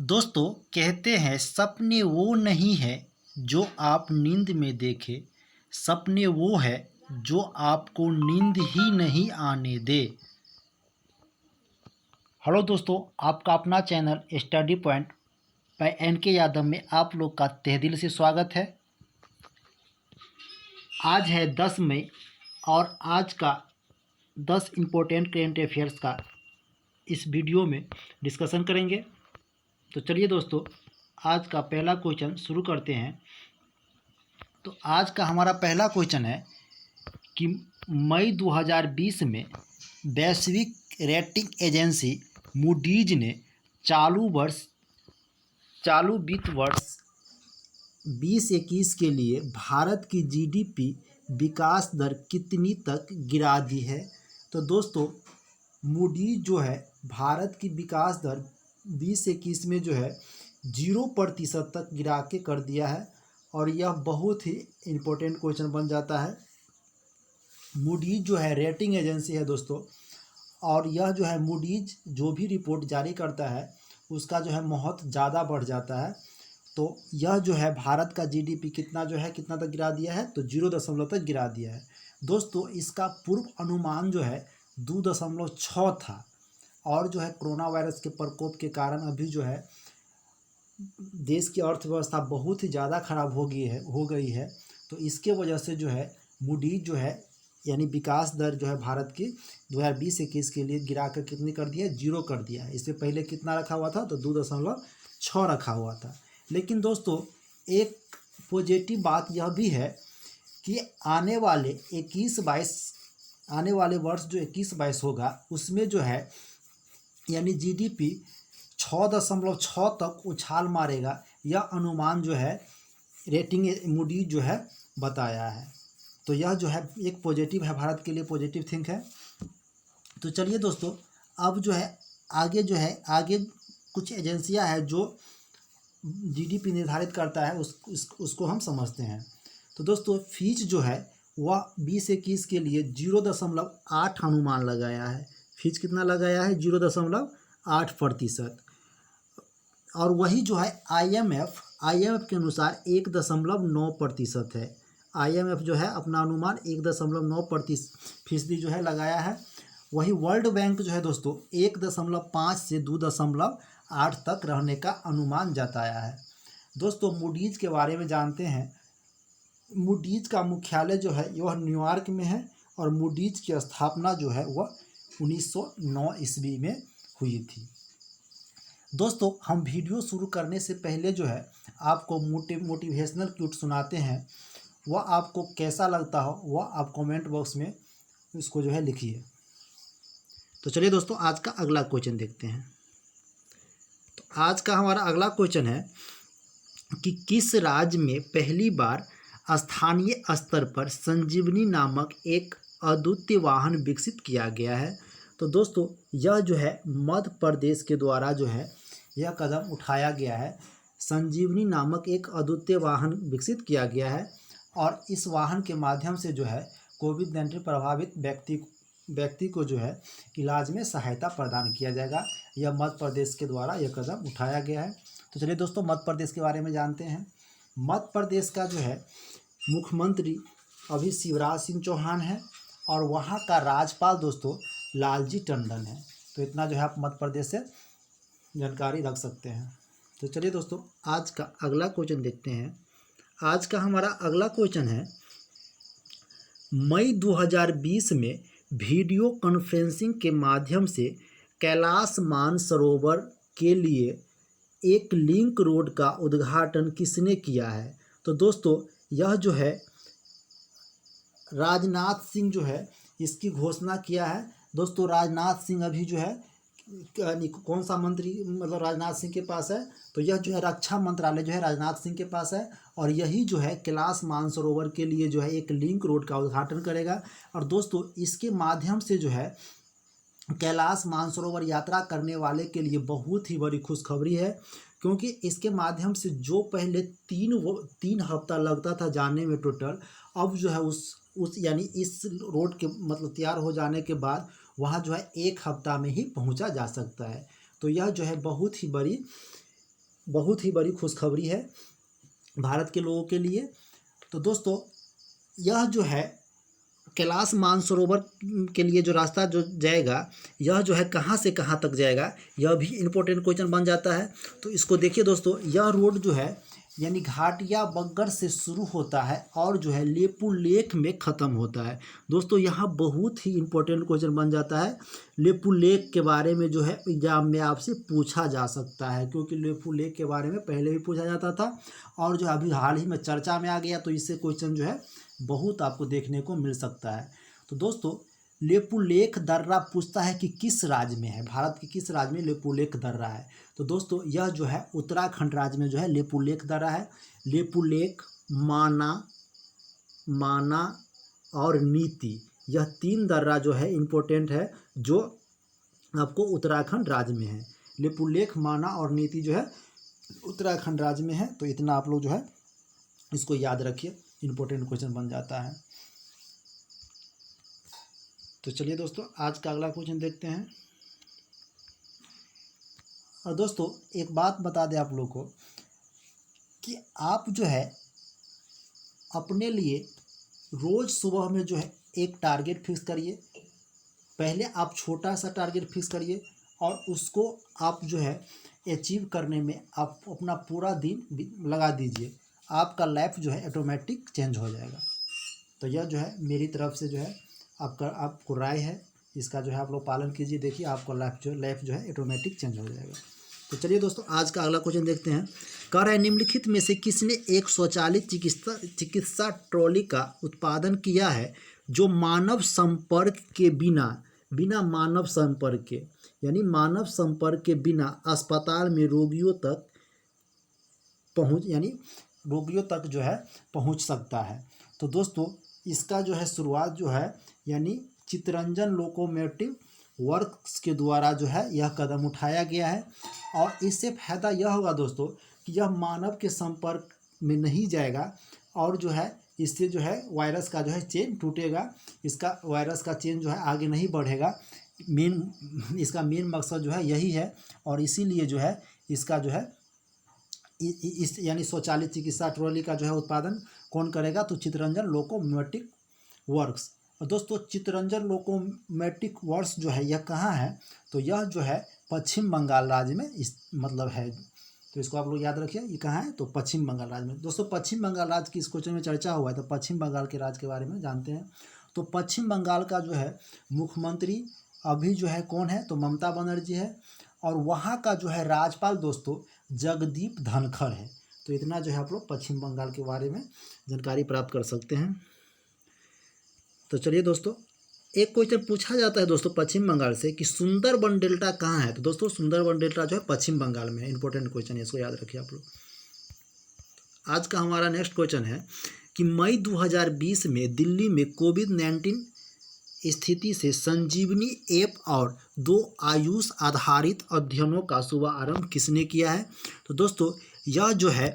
दोस्तों कहते हैं सपने वो नहीं है जो आप नींद में देखें। सपने वो है जो आपको नींद ही नहीं आने दे। हेलो दोस्तों, आपका अपना channel study point by N K Yadav में आप लोग का तहे दिल से स्वागत है। आज है 10 मई और आज का 10 इम्पोर्टेंट करेंट अफेयर्स का इस वीडियो में डिस्कशन करेंगे। तो चलिए दोस्तों, आज का पहला क्वेश्चन शुरू करते हैं। तो आज का हमारा पहला क्वेश्चन है कि मई 2020 में वैश्विक रेटिंग एजेंसी मूडीज ने चालू वित्त वर्ष 2021 के लिए भारत की जीडीपी विकास दर कितनी तक गिरा दी है। तो दोस्तों, मूडीज जो है भारत की विकास दर 2021 में जो है 0% तक गिरा के कर दिया है। और यह बहुत ही इम्पोर्टेंट क्वेश्चन बन जाता है। मूडीज जो है रेटिंग एजेंसी है दोस्तों, और यह जो है मूडीज जो भी रिपोर्ट जारी करता है उसका जो है महत्व ज़्यादा बढ़ जाता है। तो यह जो है भारत का जीडीपी कितना तक गिरा दिया है, तो 0 तक गिरा दिया है। दोस्तों, इसका पूर्व अनुमान जो है 2.6 था, और जो है कोरोना वायरस के प्रकोप के कारण अभी जो है देश की अर्थव्यवस्था बहुत ही ज़्यादा खराब हो गई है। तो इसके वजह से जो है मूडीज जो है यानी विकास दर जो है भारत की 2020-21 के लिए गिरा कर कितनी कर दिया है, 0 कर दिया है। इससे पहले कितना रखा हुआ था, तो 2.6 रखा हुआ था। लेकिन दोस्तों, एक पॉजिटिव बात यह भी है कि आने वाले वर्ष जो 21-22 होगा उसमें जो है यानी जीडीपी 6.6 तक उछाल मारेगा। यह अनुमान जो है रेटिंग मूडीज जो है बताया है। तो यह जो है एक पॉजिटिव है, भारत के लिए पॉजिटिव थिंक है। तो चलिए दोस्तों, अब जो है आगे कुछ एजेंसियां हैं जो जीडीपी निर्धारित करता है, उसको हम समझते हैं। तो दोस्तों, फीच जो है वह 2021 के लिए 0.8 अनुमान लगाया है। फीच कितना लगाया है, 0.8%। और वही जो है आईएमएफ के अनुसार 1.9% है। आईएमएफ जो है अपना अनुमान 1.9% जो है लगाया है। वही वर्ल्ड बैंक जो है दोस्तों 1.5 से 2.8 तक रहने का अनुमान जताया है। दोस्तों, मूडीज के बारे में जानते हैं। मूडीज का मुख्यालय जो है वह न्यूयॉर्क में है, और मूडीज की स्थापना जो है वह 1909 ईस्वी में हुई थी। दोस्तों, हम वीडियो शुरू करने से पहले जो है आपको मोटिवेशनल क्यूट सुनाते हैं। वह आपको कैसा लगता हो वह आप कमेंट बॉक्स में उसको जो है लिखिए। तो चलिए दोस्तों, आज का अगला क्वेश्चन देखते हैं। तो आज का हमारा अगला क्वेश्चन है कि किस राज्य में पहली बार स्थानीय स्तर पर संजीवनी नामक एक अद्वितीय वाहन विकसित किया गया है। तो दोस्तों, यह जो है मध्य प्रदेश के द्वारा जो है यह कदम उठाया गया है। संजीवनी नामक एक अद्वितीय वाहन विकसित किया गया है, और इस वाहन के माध्यम से जो है कोविड-19 प्रभावित व्यक्ति को जो है इलाज में सहायता प्रदान किया जाएगा। यह मध्य प्रदेश के द्वारा यह कदम उठाया गया है। तो चलिए दोस्तों, मध्य प्रदेश के बारे में जानते हैं। मध्य प्रदेश का जो है मुख्यमंत्री अभी शिवराज सिंह चौहान है, और वहाँ का राज्यपाल दोस्तों लालजी टंडन है। तो इतना जो है आप मध्य प्रदेश से जानकारी रख सकते हैं। तो चलिए दोस्तों, आज का अगला क्वेश्चन देखते हैं। आज का हमारा अगला क्वेश्चन है, मई 2020 में वीडियो कॉन्फ्रेंसिंग के माध्यम से कैलाश मानसरोवर के लिए एक लिंक रोड का उद्घाटन किसने किया है। तो दोस्तों, यह जो है राजनाथ सिंह जो है इसकी घोषणा किया है। दोस्तों, राजनाथ सिंह अभी जो है कौन सा मंत्री मतलब राजनाथ सिंह के पास है, तो यह जो है रक्षा मंत्रालय जो है राजनाथ सिंह के पास है, और यही जो है कैलाश मानसरोवर के लिए जो है एक लिंक रोड का उद्घाटन करेगा। और दोस्तों, इसके माध्यम से जो है कैलाश मानसरोवर यात्रा करने वाले के लिए बहुत ही बड़ी खुशखबरी है, क्योंकि इसके माध्यम से जो पहले 3 हफ्ता लगता था जाने में टोटल, अब जो है उस यानी इस रोड के मतलब तैयार हो जाने के बाद वहाँ जो है 1 हफ्ता में ही पहुँचा जा सकता है। तो यह जो है बहुत ही बड़ी बहुत ही बड़ी खुशखबरी है भारत के लोगों के लिए। तो दोस्तों यह जो है कैलाश मानसरोवर के लिए जो रास्ता जो जाएगा, यह जो है कहाँ से कहाँ तक जाएगा, यह भी इम्पोर्टेंट क्वेश्चन बन जाता है। तो इसको देखिए दोस्तों, यह रोड जो है यानी घाटिया बग्गर से शुरू होता है और जो है लेपू लेक में ख़त्म होता है। दोस्तों यहाँ बहुत ही इम्पोर्टेंट क्वेश्चन बन जाता है। लेपू लेक के बारे में जो है एग्जाम में आपसे पूछा जा सकता है, क्योंकि लेपू लेक के बारे में पहले भी पूछा जाता था और जो अभी हाल ही में चर्चा में आ गया, तो इससे क्वेश्चन जो है बहुत आपको देखने को मिल सकता है। तो दोस्तों लेपू लेक दर्रा पूछता है कि किस राज्य में है, भारत के किस राज्य में लेपू लेक दर्रा है। तो दोस्तों यह जो है उत्तराखंड राज्य में जो है लेपू लेक दर्रा है। लेपू लेक, माना और नीति, यह 3 दर्रा जो है इम्पोर्टेंट है, जो आपको उत्तराखंड राज्य में है। लेपू लेक, माना और नीति जो है उत्तराखंड राज्य में है। तो इतना आप लोग जो है इसको याद रखिए, इम्पोर्टेंट क्वेश्चन बन जाता है। तो चलिए दोस्तों आज का अगला क्वेश्चन देखते हैं। और दोस्तों एक बात बता दें आप लोग को कि आप जो है अपने लिए रोज़ सुबह में जो है एक टारगेट फिक्स करिए। पहले आप छोटा सा टारगेट फिक्स करिए और उसको आप जो है अचीव करने में आप अपना पूरा दिन लगा दीजिए। आपका लाइफ जो है ऑटोमेटिक चेंज हो जाएगा। तो यह जो है मेरी तरफ से जो है आपको राय है, इसका जो है आप लोग पालन कीजिए। देखिए आपका लाइफ जो है ऑटोमेटिक चेंज हो जाएगा। तो चलिए दोस्तों आज का अगला क्वेश्चन देखते हैं। कह रहा है निम्नलिखित में से किसने एक स्वचालित चिकित्सा ट्रॉली का उत्पादन किया है जो मानव संपर्क के बिना मानव संपर्क के, यानी मानव संपर्क के बिना अस्पताल में रोगियों तक जो है पहुंच सकता है। तो दोस्तों इसका जो है शुरुआत जो है यानी चित्तरंजन लोकोमोटिव वर्क्स के द्वारा जो है यह कदम उठाया गया है। और इससे फ़ायदा यह होगा दोस्तों कि यह मानव के संपर्क में नहीं जाएगा और जो है इससे जो है वायरस का जो है चेन टूटेगा, इसका वायरस का चेन जो है आगे नहीं बढ़ेगा। इसका मेन मकसद जो है यही है। और इसीलिए जो है इसका जो है इस यानी स्वचालित चिकित्सा ट्रॉली का जो है उत्पादन कौन करेगा, तो चित्तरंजन लोकोमोटिव वर्क्स। और दोस्तों चित्तरंजन लोकोमोटिव वर्क्स जो है यह कहाँ है, तो यह जो है पश्चिम बंगाल राज्य में इस मतलब है। तो इसको आप लोग याद रखिए, ये कहाँ है, तो पश्चिम बंगाल राज्य में। दोस्तों पश्चिम बंगाल राज्य की इस क्वेश्चन में चर्चा हुआ है, तो पश्चिम बंगाल के राज्य के बारे में जानते हैं। तो पश्चिम बंगाल का जो है मुख्यमंत्री अभी जो है कौन है, तो ममता बनर्जी है। और वहाँ का जो है राज्यपाल दोस्तों जगदीप धनखड़ है। तो इतना जो है आप लोग पश्चिम बंगाल के बारे में जानकारी प्राप्त कर सकते हैं। तो चलिए दोस्तों एक क्वेश्चन पूछा जाता है दोस्तों पश्चिम बंगाल से कि सुंदरबन डेल्टा कहाँ है। तो दोस्तों सुंदरबन डेल्टा जो है पश्चिम बंगाल में है। इंपॉर्टेंट क्वेश्चन है, इसको याद रखिए आप लोग। आज का हमारा नेक्स्ट क्वेश्चन है कि मई 2020 में दिल्ली में कोविड-19 स्थिति से संजीवनी ऐप और 2 आयुष आधारित अध्ययनों का शुभारंभ किसने किया है। तो दोस्तों यह जो है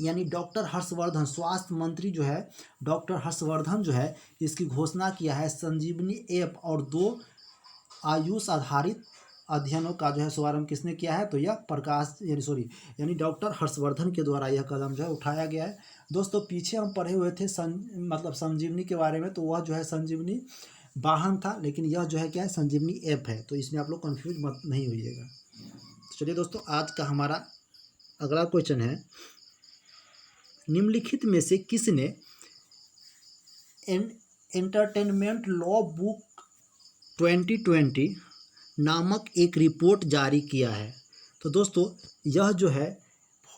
यानी डॉक्टर हर्षवर्धन, स्वास्थ्य मंत्री जो है डॉक्टर हर्षवर्धन जो है इसकी घोषणा किया है। संजीवनी ऐप और 2 आयुष आधारित अध्ययनों का जो है शुभारंभ किसने किया है, तो यह यानी डॉक्टर हर्षवर्धन के द्वारा यह कदम जो है उठाया गया है। दोस्तों पीछे हम पढ़े हुए थे संजीवनी के बारे में, तो वह जो है संजीवनी वाहन था, लेकिन यह जो है क्या है, संजीवनी ऐप है। तो इसमें आप लोग कंफ्यूज मत नहीं होइएगा। तो चलिए दोस्तों आज का हमारा अगला क्वेश्चन है निम्नलिखित में से किसने एंटरटेनमेंट लॉ बुक 2020 नामक एक रिपोर्ट जारी किया है। तो दोस्तों यह जो है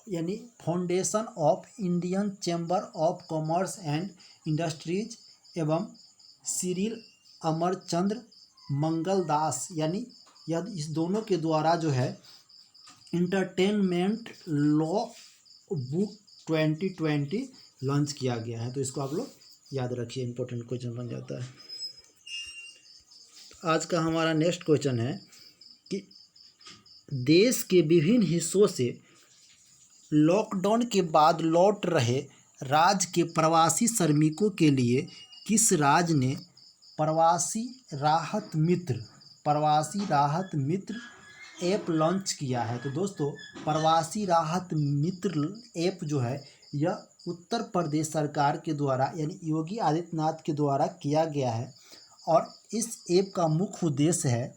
यानी foundation of Indian chamber of commerce and industries एवं सिरिल अमरचंद्र मंगलदास यानी यह इस दोनों के द्वारा जो है एंटरटेनमेंट लॉ बुक 2020 लॉन्च किया गया है। तो इसको आप लोग याद रखिए, इंपॉर्टेंट क्वेश्चन बन जाता है। आज का हमारा नेक्स्ट क्वेश्चन है कि देश के विभिन्न हिस्सों से लॉकडाउन के बाद लौट रहे राज्य के प्रवासी श्रमिकों के लिए किस राज्य ने प्रवासी राहत मित्र ऐप लॉन्च किया है। तो दोस्तों प्रवासी राहत मित्र ऐप जो है यह उत्तर प्रदेश सरकार के द्वारा यानी योगी आदित्यनाथ के द्वारा किया गया है। और इस ऐप का मुख्य उद्देश्य है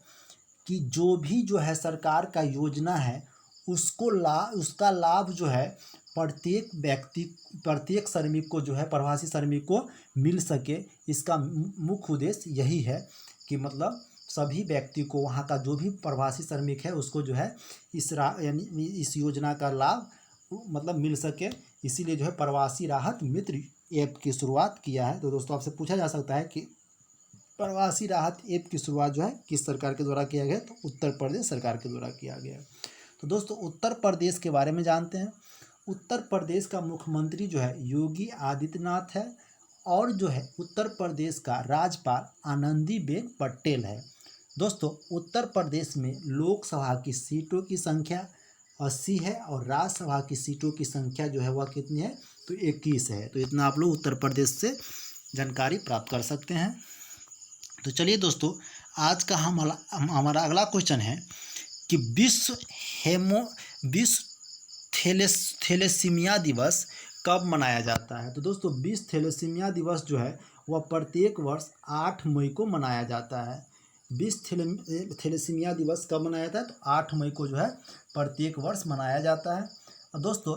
कि जो भी जो है सरकार का योजना है उसका लाभ जो है प्रत्येक व्यक्ति प्रत्येक श्रमिक को जो है प्रवासी श्रमिक को मिल सके। इसका मुख्य उद्देश्य यही है कि मतलब सभी व्यक्ति को वहाँ का जो भी प्रवासी श्रमिक है उसको जो है यानी इस योजना का लाभ मतलब मिल सके। इसीलिए जो है प्रवासी राहत मित्र ऐप की शुरुआत किया है। तो दोस्तों आपसे पूछा जा सकता है कि प्रवासी राहत ऐप की शुरुआत जो है किस सरकार के द्वारा किया गया, तो उत्तर प्रदेश सरकार के द्वारा किया गया है। तो दोस्तों उत्तर प्रदेश के बारे में जानते हैं। उत्तर प्रदेश का मुख्यमंत्री जो है योगी आदित्यनाथ है और जो है उत्तर प्रदेश का राज्यपाल आनंदीबेन पटेल है। दोस्तों उत्तर प्रदेश में लोकसभा की सीटों की संख्या 80 है और राज्यसभा की सीटों की संख्या जो है वह कितनी है, तो 21 है। तो इतना आप लोग उत्तर प्रदेश से जानकारी प्राप्त कर सकते हैं। तो चलिए दोस्तों आज का हमारा अगला क्वेश्चन है कि विश्व थैलेसीमिया दिवस कब मनाया जाता है। तो दोस्तों विश्व थैलेसीमिया दिवस जो है वह प्रत्येक वर्ष 8 मई को मनाया जाता है। विश्व थैलेसीमिया दिवस कब मनाया जाता है, तो 8 मई को जो है प्रत्येक वर्ष मनाया जाता है। और दोस्तों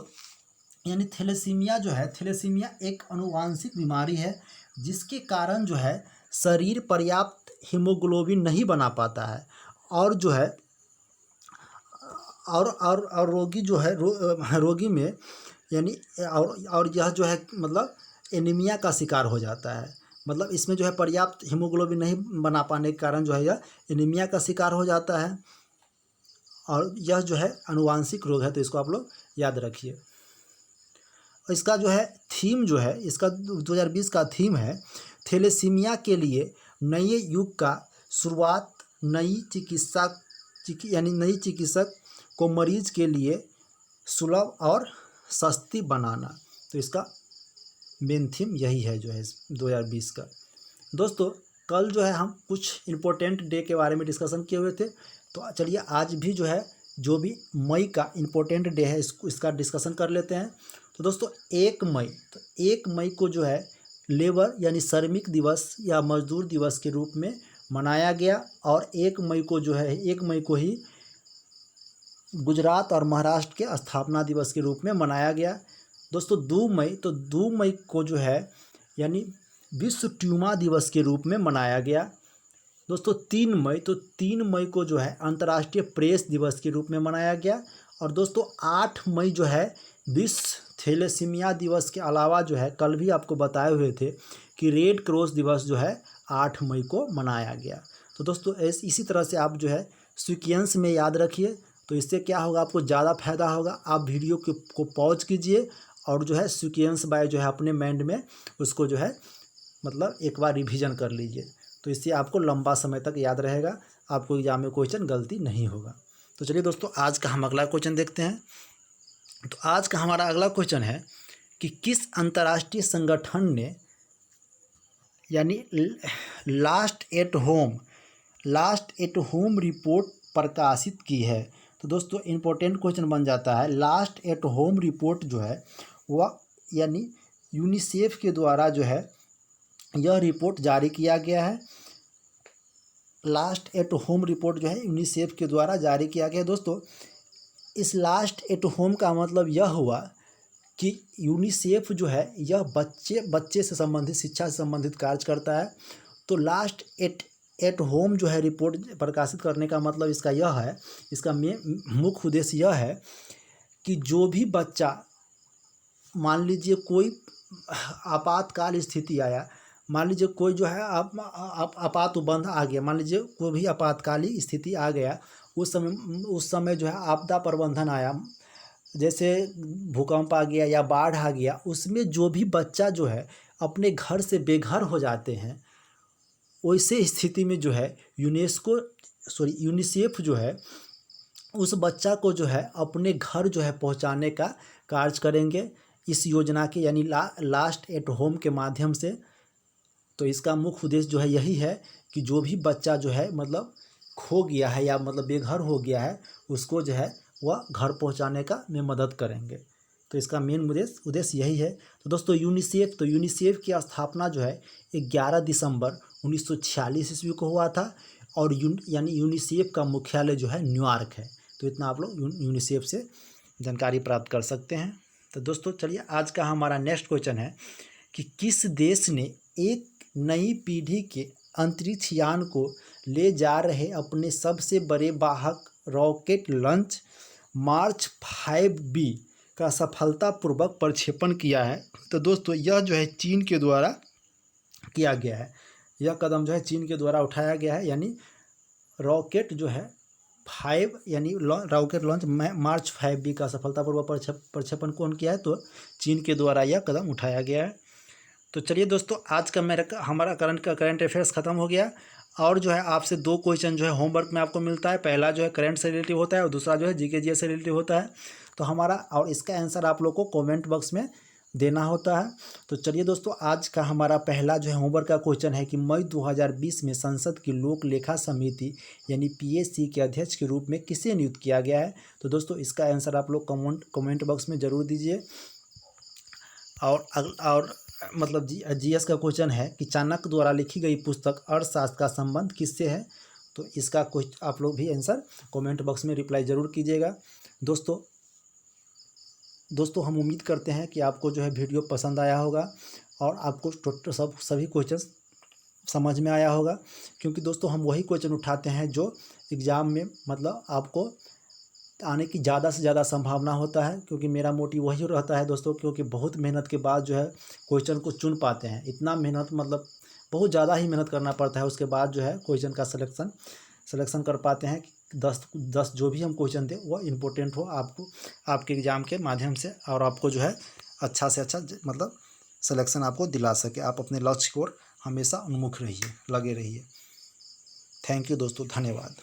यानी थैलेसीमिया जो है, थैलेसीमिया एक अनुवांशिक बीमारी है जिसके कारण जो है शरीर पर्याप्त हीमोग्लोबिन नहीं बना पाता है और जो है और रोगी जो है रोगी में यानी और यह जो है मतलब एनीमिया का शिकार हो जाता है। मतलब इसमें जो है पर्याप्त हीमोग्लोबिन नहीं बना पाने के कारण जो है यह एनीमिया का शिकार हो जाता है और यह जो है अनुवांशिक रोग है। तो इसको आप लोग याद रखिए। इसका जो है थीम जो है इसका 2020 का थीम है थैलेसीमिया के लिए नए युग का शुरुआत, नई चिकित्सक को मरीज के लिए सुलभ और सस्ती बनाना। तो इसका मेन थीम यही है जो है 2020 का। दोस्तों कल जो है हम कुछ इम्पोर्टेंट डे के बारे में डिस्कशन किए हुए थे, तो चलिए आज भी जो है जो भी मई का इम्पोर्टेंट डे है इसका डिस्कशन कर लेते हैं। तो दोस्तों 1 मई को जो है लेबर यानी श्रमिक दिवस या मजदूर दिवस के रूप में मनाया गया और 1 मई को जो है 1 मई को ही गुजरात और महाराष्ट्र के स्थापना दिवस के रूप में मनाया गया। दोस्तों 2 मई को जो है यानी विश्व ट्यूमा दिवस के रूप में मनाया गया। दोस्तों 3 मई को जो है अंतर्राष्ट्रीय प्रेस दिवस के रूप में मनाया गया। और दोस्तों 8 मई जो है विश्व थैलेसीमिया दिवस के अलावा जो है कल भी आपको बताए हुए थे कि रेड क्रॉस दिवस जो है 8 मई को मनाया गया। तो दोस्तों इसी तरह से आप जो है सीक्वेंस में याद रखिए, तो इससे क्या होगा आपको ज़्यादा फायदा होगा। आप वीडियो को पॉज कीजिए और जो है सीक्वेंस बाय जो है अपने माइंड में उसको जो है मतलब एक बार रिवीजन कर लीजिए, तो इससे आपको लंबा समय तक याद रहेगा, आपको एग्जाम में क्वेश्चन गलती नहीं होगा। तो चलिए दोस्तों आज का हम अगला क्वेश्चन देखते हैं। तो आज का हमारा अगला क्वेश्चन है कि किस अंतर्राष्ट्रीय संगठन ने यानी लास्ट एट होम रिपोर्ट प्रकाशित की है। तो दोस्तों इम्पोर्टेंट क्वेश्चन बन जाता है। लास्ट एट होम रिपोर्ट जो है वह यानी यूनिसेफ के द्वारा जो है यह रिपोर्ट जारी किया गया है। लास्ट एट होम रिपोर्ट जो है यूनिसेफ के द्वारा जारी किया गया है। दोस्तों इस लास्ट एट होम का मतलब यह हुआ कि यूनिसेफ जो है यह बच्चे से संबंधित शिक्षा से संबंधित कार्य करता है। तो लास्ट एट होम जो है रिपोर्ट प्रकाशित करने का मतलब इसका यह है, इसका मुख्य उद्देश्य यह है कि जो भी बच्चा मान लीजिए कोई आपातकाल स्थिति आया, मान लीजिए कोई जो है आपातबंध आ गया, मान लीजिए कोई भी आपातकालीन स्थिति आ गया, उस समय जो है आपदा प्रबंधन आया, जैसे भूकंप आ गया या बाढ़ आ गया, उसमें जो भी बच्चा जो है अपने घर से बेघर हो जाते हैं, वैसे स्थिति में जो है यूनिसेफ जो है उस बच्चा को जो है अपने घर जो है पहुंचाने का कार्य करेंगे इस योजना के यानी लास्ट एट होम के माध्यम से। तो इसका मुख्य उद्देश्य जो है यही है कि जो भी बच्चा जो है मतलब खो गया है या मतलब बेघर हो गया है उसको जो है वह घर पहुंचाने का में मदद करेंगे। तो इसका मेन उद्देश्य यही है। तो दोस्तों यूनिसेफ की स्थापना जो है 11 दिसंबर 1946 ईस्वी को हुआ था और यानी यूनिसेफ का मुख्यालय जो है न्यूयॉर्क है। तो इतना आप लोग यूनिसेफ से जानकारी प्राप्त कर सकते हैं। तो दोस्तों चलिए आज का हमारा नेक्स्ट क्वेश्चन है कि किस देश ने एक नई पीढ़ी के अंतरिक्ष यान को ले जा रहे अपने सबसे बड़े वाहक रॉकेट लॉन्च मार्च 5B का सफलतापूर्वक प्रक्षेपण किया है। तो दोस्तों यह जो है चीन के द्वारा किया गया है। यह कदम जो है चीन के द्वारा उठाया गया है, यानी रॉकेट जो है 5 यानी रॉकेट लॉन्च मार्च 5B का सफलतापूर्वक प्रक्षेपण कौन किया है? तो चीन के द्वारा यह कदम उठाया गया है। तो चलिए दोस्तों आज का हमारा करंट अफेयर्स ख़त्म हो गया। और जो है आपसे 2 क्वेश्चन जो है होमवर्क में आपको मिलता है। पहला जो है करंट से रिलेटिव होता है और दूसरा जो है जीके जीएस से रिलेटिव होता है। तो हमारा और इसका आंसर आप लोग को कमेंट बॉक्स में देना होता है। तो चलिए दोस्तों आज का हमारा पहला जो है होमवर्क का क्वेश्चन है कि मई 2020 में संसद की लोक लेखा समिति यानी पीएससी के अध्यक्ष के रूप में किसे नियुक्त किया गया है? तो दोस्तों इसका आंसर आप लोग कमेंट बॉक्स में ज़रूर दीजिए। और मतलब जीएस का क्वेश्चन है कि चाणक्य द्वारा लिखी गई पुस्तक अर्थशास्त्र का संबंध किससे है? तो इसका क्वेश्चन आप लोग भी आंसर कमेंट बॉक्स में रिप्लाई ज़रूर कीजिएगा। दोस्तों हम उम्मीद करते हैं कि आपको जो है वीडियो पसंद आया होगा और आपको सभी क्वेश्चन समझ में आया होगा, क्योंकि दोस्तों हम वही क्वेश्चन उठाते हैं जो एग्ज़ाम में मतलब आपको आने की ज़्यादा से ज़्यादा संभावना होता है, क्योंकि मेरा मोटिव वही रहता है दोस्तों, क्योंकि बहुत मेहनत के बाद जो है क्वेश्चन को चुन पाते हैं। इतना मेहनत मतलब बहुत ज़्यादा ही मेहनत करना पड़ता है, उसके बाद जो है क्वेश्चन का सिलेक्शन कर पाते हैं कि 10 जो भी हम क्वेश्चन दें वो इम्पोर्टेंट हो आपको आपके एग्ज़ाम के माध्यम से, और आपको जो है अच्छा से अच्छा मतलब सिलेक्शन आपको दिला सके। आप अपने लक्ष्य की ओर हमेशा उन्मुख रहिए, लगे रहिए। थैंक यू दोस्तों, धन्यवाद।